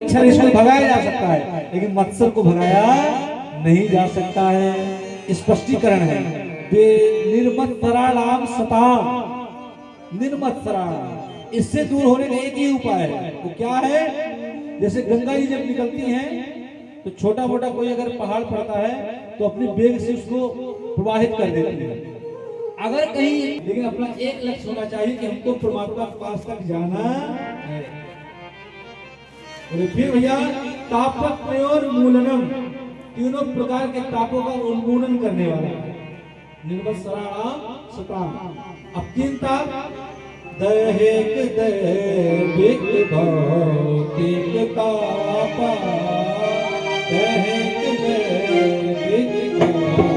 मच्छर इसको भगाया जा सकता है, लेकिन मत्सर को भगाया नहीं जा सकता है। स्पष्टीकरण है निर्मत्सराणाम सताम, निर्मत्सराणाम, इससे दूर होने का एक ही उपाय है। वो क्या है? जैसे गंगा जी जब निकलती हैं तो छोटा मोटा कोई अगर पहाड़ पड़ता है तो अपने वेग से उसको प्रवाहित कर देती है। अगर कहीं, लेकिन अपना एक लक्ष्य होना चाहिए कि हमको परमात्मा के पास तक जाना है। और फिर भैया तापत्रयोर मूलनम, तीनों प्रकार के तापों का उन्मूलन करने वाला है। निर्मत्सराणाम सताम। अब तीन ताप, दैहिक दैविक भौतिक तापा, दैहिक दैविक भौतिक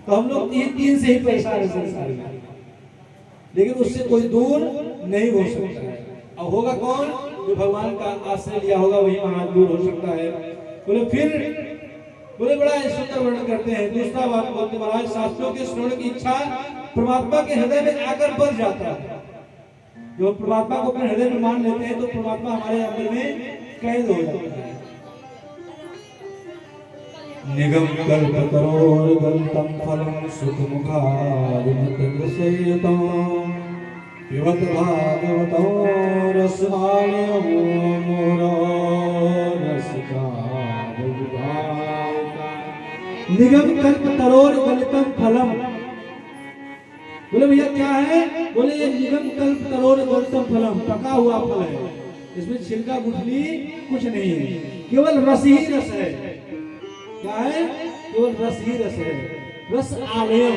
तो हम लोग तीन से ही परेशान है संसार में, लेकिन उससे कोई दूर नहीं हो सकता है। अब होगा कौन? जो भगवान का आश्रय लिया होगा वही वहां दूर हो सकता है। बोले फिर बोले बड़ा सुंदर वर्णन करते हैं। दूसरा बात बोलते महाराज, शास्त्रों के श्रवण की इच्छा परमात्मा के हृदय में आकर बढ़ जाता है। जो परमात्मा को अपने हृदय में मान लेते हैं तो परमात्मा हमारे अंदर में कैद हो जाता है। निगम कल्प करोड़ गल्पम फलम सुख मुखारिमतंगसेयतम पिबत भागवतो रसमालयो मोरो रसिका भगवाता। निगम कल्प तरोर गलितम फलम, बोले भैया क्या है? बोले ये निगम कल्प तरोर गलितम फलम, पका हुआ फल है, इसमें छिलका गुठली कुछ नहीं है, केवल रस ही रस है। क्या है? केवल रस ही रस है। रस आलयम,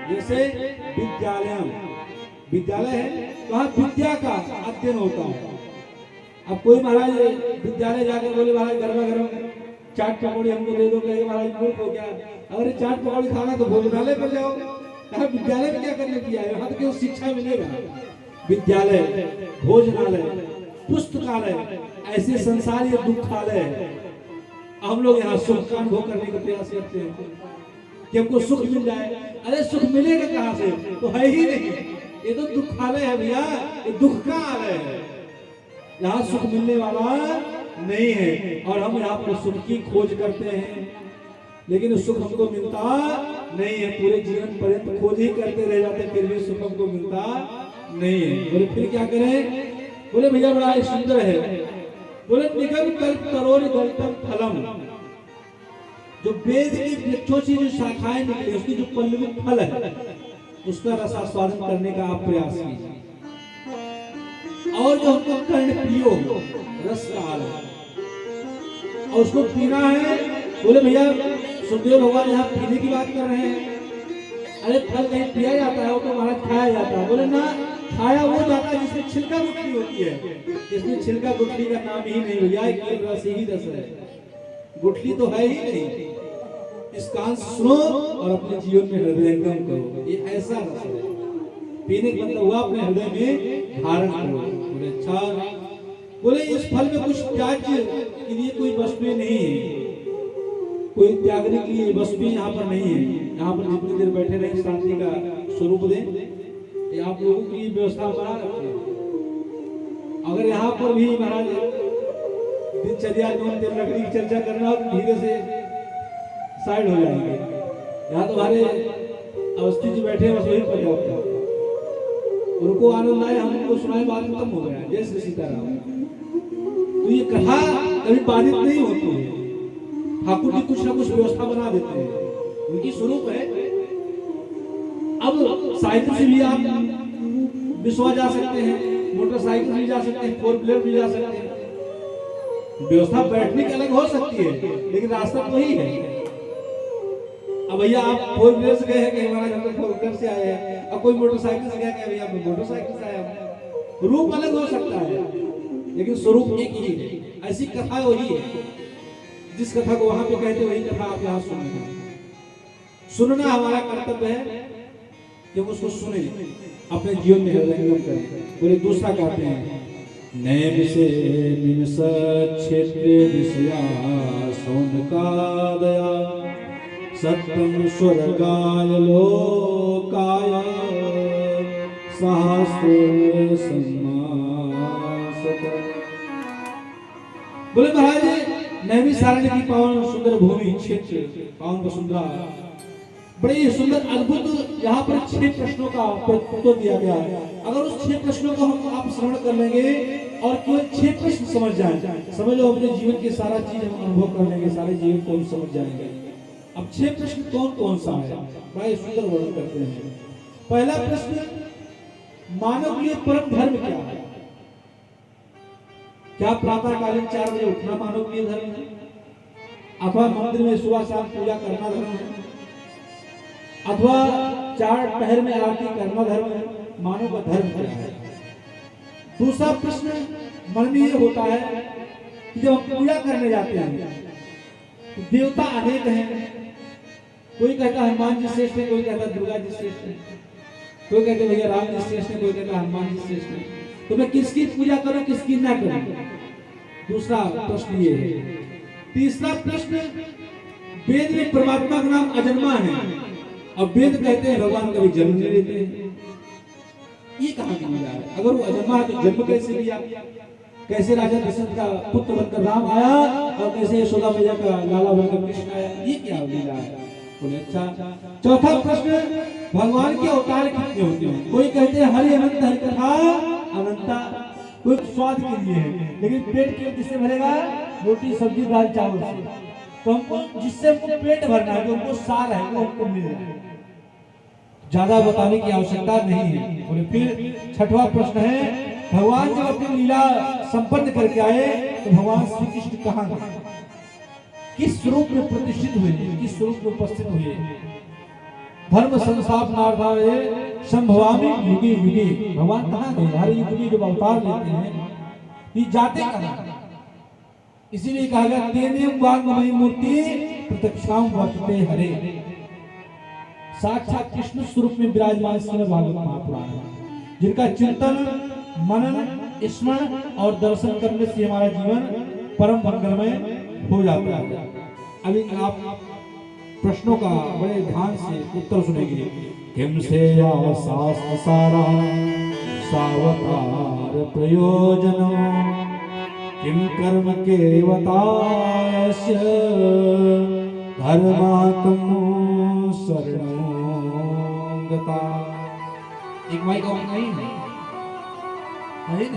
जैसे विद्यालयम, विद्यालय है वहां विद्या का अध्ययन होता है। अब कोई महाराज विद्यालय जाकर बोले महाराज गरमा गरम चाट पकौड़ी हमको दे दो, कहे महाराज मूर्ख हो गया, अगर चाट पकौड़ी खाना तो भोजनालय पर जाओ। विद्यालय में क्या करने किया है? वहां तो केवल शिक्षा मिलेगा। विद्यालय, भोजनालय, पुस्तकालय, ऐसे संसार ये दुखालय है। हम लोग यहाँ सुख का अनुभव करने का प्रयास करते हैं कि हमको सुख मिल जाए। अरे सुख मिलेगा कहाँ से? तो है ही नहीं, ये तो दुखालय है भैया, ये दुख का आलय है। यहाँ सुख मिलने वाला नहीं है और हम यहाँ पर सुख की खोज करते हैं, लेकिन सुख हमको मिलता नहीं है। पूरे जीवन पर्यंत खोज ही करते रह जाते, फिर भी सुख हमको मिलता नहीं है। बोले फिर क्या करें? बोले भैया बड़ा सुंदर है। बोले निगम कल्प तरोर गलितम फलम, जो वेद की वृक्षों से जो शाखाएं निकली उसकी जो पल्लवित फल है उसका रसास्वादन करने का आप प्रयास कीजिए। और जो हमको कर्ण पियो रस का हाल है और उसको पीना है। बोले भैया सुखदेव भगवान यहाँ पीने की बात कर रहे हैं। अरे फल नहीं पिया जाता है, वो तो महाराज खाया जाता है। बोले ना, खाया वो जाता है जिसमें छिलका गुठली होती है, इसमें छिलका गुठली का नाम ही नहीं भैया, केवल रस ही रस है, गुठली तो है ही नहीं। इस कान सुनो और अपने जीवन में हृदयंगम करो, ये ऐसा रस है। पीने का मतलब हुआ अपने हृदय में धारण करो। बोले अच्छा, बोले इस फल में कुछ त्याज्य के लिए कोई वस्तुएं नहीं है, कोई त्यागने के लिए वस्तुएं यहाँ पर नहीं है। यहाँ पर जितनी देर बैठे रहे शांति का स्वरूप दें, ये आप लोगों की व्यवस्था बना रखी है। अगर यहाँ पर भी महाराज दिनचर्या लकड़ी की चर्चा करना और धीरे से साइड हो जाएंगे। यहाँ तो हमारे अवस्थी जी बैठे बस वही पर जाते हैं, उनको आनंद आए, हम उनको सुनाए, बात खत्म हो गया। जय श्री सीताराम। तो ये कथा कभी बाधित नहीं होती है, ठाकुर जी कुछ ना कुछ व्यवस्था बना देते हैं, उनकी स्वरूप है। अब साइकिल से भी आप विश्वा जा सकते हैं, मोटरसाइकिल भी जा सकते हैं, फोर व्हीलर भी जा सकते हैं। व्यवस्था बैठने की अलग हो सकती है, लेकिन रास्ता तो वही है। अब भैया आप फोर व्हीलर से गए हैं कि हमारा घर में फोर व्हीलर से आए हैं, अब कोई मोटरसाइकिल से गया कि भैया मैं मोटरसाइकिल से आया हूँ। रूप अलग हो सकता है लेकिन स्वरूप एक ही है। ऐसी कथा वही है, जिस कथा को वहां पे कहते वही कथा आप यहाँ सुनना हमारा कर्तव्य है कि हम उसको सुने, अपने जीवन में हृदयंगम करें। बोले दूसरा कहते हैं, नैम से निमस क्षेत्र विषया सोनका दया सत्यम स्वर्गाय लोकाय सहस्र सम्मासत। बोले महाराज नैमी सारण्य की पावन सुंदर भूमि क्षेत्र पावन वसुंधरा, बड़े ही सुंदर अद्भुत यहाँ पर 6 प्रश्नों का उत्तर दिया गया है। अगर उस 6 प्रश्नों को हम आप श्रवण कर लेंगे और केवल 6 प्रश्न समझ जाए, समझ लो अपने जीवन के सारा चीज हम अनुभव कर लेंगे, सारे जीवन को हम समझ जाएंगे। अब 6 प्रश्न कौन कौन सा है, बड़ा सुंदर वर्णन करते हैं। पहला प्रश्न, मानव के लिए परम धर्म क्या है? क्या प्रातःकालीन 4 बजे उठना मानव के लिए धर्म है, अथवा मंदिर में सुबह शाम पूजा करना धर्म है, अथवा 4 पहर में आरती करना धर्म है? मानव का धर्म क्या है? दूसरा प्रश्न मन में ये होता है कि जब हम पूजा करने जाते हैं तो देवता अनेक हैं, कोई कहता है हनुमान जी श्रेष्ठ है, कोई कहता है दुर्गा जी श्रेष्ठ है, कोई कहते हैं भैया राम जी श्रेष्ठ है, कोई कहता है हनुमान जी श्रेष्ठ है। तो मैं किसकी पूजा करूं किसकी ना करूं? दूसरा प्रश्न ये है। तीसरा प्रश्न, वेद में परमात्मा का नाम अजन्मा है और वेद कहते हैं भगवान कभी जन्म नहीं लेते हैं। ये कहां की लीला है? अगर वो अजन्मा है तो जन्म कैसे लिया? कैसे राजा दशरथ का पुत्र बनकर राम आया और कैसे यशोदा मैया का लाला बनकर कृष्ण आया? ये क्या लीला है? बोले अच्छा। चौथा प्रश्न, भगवान के अवतार कितने होते हैं? कोई कहते हैं हरि अनंत हरि कथा अनंता, कोई स्वाद के लिए है, लेकिन पेट के किससे भरेगा? रोटी सब्जी दाल चावल से। तो हमको जिससे हमको पेट भरना है, जो हमको सार है वो हमको मिल रहा है, ज्यादा बताने की आवश्यकता नहीं है। बोले फिर छठवां प्रश्न है, भगवान जब अपनी लीला संपन्न करके आए तो भगवान श्री कृष्ण कहाँ गए? किस स्वरूप में प्रतिष्ठित हुए, किस स्वरूप में उपस्थित हुए? धर्म संस्थापनार्थाय संभवामि युगे युगे, भगवान कहाँ गए? हर युग में जब अवतार लेते हैं ये जाते कहाँ? इसीलिए कहा गया तेनेम वांगमयी मूर्ति प्रत्यक्षाम वर्तते हरे। साक्षात कृष्ण स्वरूप में विराजमान श्रीमद् भागवत महापुराण है, जिनका चिंतन मनन स्मरण और दर्शन करने से हमारा जीवन परम मंगलमय हो जाता है। अभी आप प्रश्नों का बड़े ध्यान से उत्तर सुनेंगे। किम से शास्त्र सारा सावतार प्रयोजन किम कर्म केवतास्य धर्मात्म शरणं गता। एक माइक और नहीं है नहीं